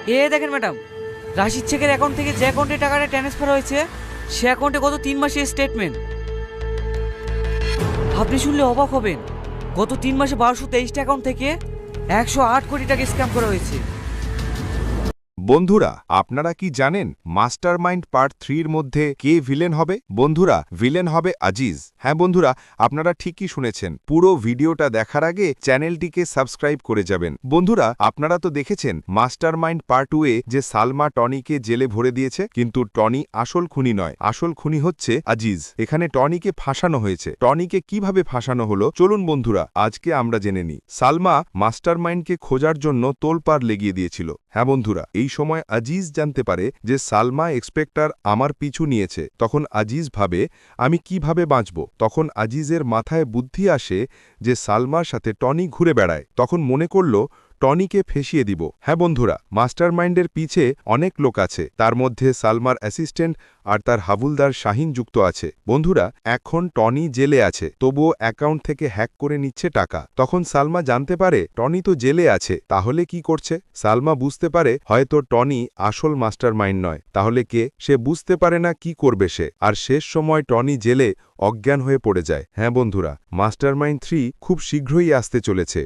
দেখেন ম্যাডাম, রাশিদ শেখের অ্যাকাউন্ট থেকে যে অ্যাকাউন্টে টাকাটা ট্রান্সফার হয়েছে সে অ্যাকাউন্টে গত 3 মাসের স্টেটমেন্ট। আপনি শুনলে অবাক হবেন, গত 3 মাসে 1223টা অ্যাকাউন্ট থেকে 108 কোটি টাকা স্ক্যাম করা হয়েছে। বন্ধুরা, আপনারা কি জানেন মাস্টারমাইন্ড পার্ট 3 এর মধ্যে কে ভিলেন হবে? বন্ধুরা, ভিলেন হবে আজিজ। হ্যাঁ বন্ধুরা, আপনারা ঠিকই শুনেছেন। পুরো ভিডিওটা দেখার আগে চ্যানেলটিকে সাবস্ক্রাইব করে যাবেন। বন্ধুরা, আপনারা তো দেখেছেন মাস্টারমাইন্ড পার্ট 2 এ যে সালমা টনিকে জেলে ভরে দিয়েছে, কিন্তু টনি আসল খুনি নয়, আসল খুনি হচ্ছে আজিজ। এখানে টনিকে ফাঁসানো হয়েছে। টনিকে কিভাবে ফাঁসানো হলো চলুন বন্ধুরা আজকে আমরা জেনে নিই। সালমা মাস্টারমাইন্ডকে খোঁজার জন্য তোলপাড় লেগিয়ে দিয়েছিল। হ্যাঁ বন্ধুরা, এই সময় আজিজ জানতে পারে যে সালমা ইন্সপেক্টর আমার পিছু নিয়েছে। তখন আজিজ ভাবে আমি কিভাবে বাঁচব। তখন আজিজের মাথায় বুদ্ধি আসে যে সালমার সাথে টনি ঘুরে বেড়ায়। তখন মনে করল টনিকে ফেঁসিয়ে দিব। হ্যাঁ বন্ধুরা, মাস্টারমাইন্ডের পিছে অনেক লোক আছে, তার মধ্যে সালমার অ্যাসিস্ট্যান্ট আর তার হাবুলদার শাহিন যুক্ত আছে। বন্ধুরা, এখন টনি জেলে আছে, তবুও অ্যাকাউন্ট থেকে হ্যাক করে নিচ্ছে টাকা। তখন সালমা জানতে পারে টনি তো জেলে আছে, তাহলে কি করছে? সালমা বুঝতে পারে হয়তো টনি আসল মাস্টারমাইন্ড নয়। তাহলে কে? সে বুঝতে পারে না কি করবে সে। আর শেষ সময় টনি জেলে অজ্ঞান হয়ে পড়ে যায়। হ্যাঁ বন্ধুরা, মাস্টারমাইন্ড 3 খুব শীঘ্রই আসতে চলেছে।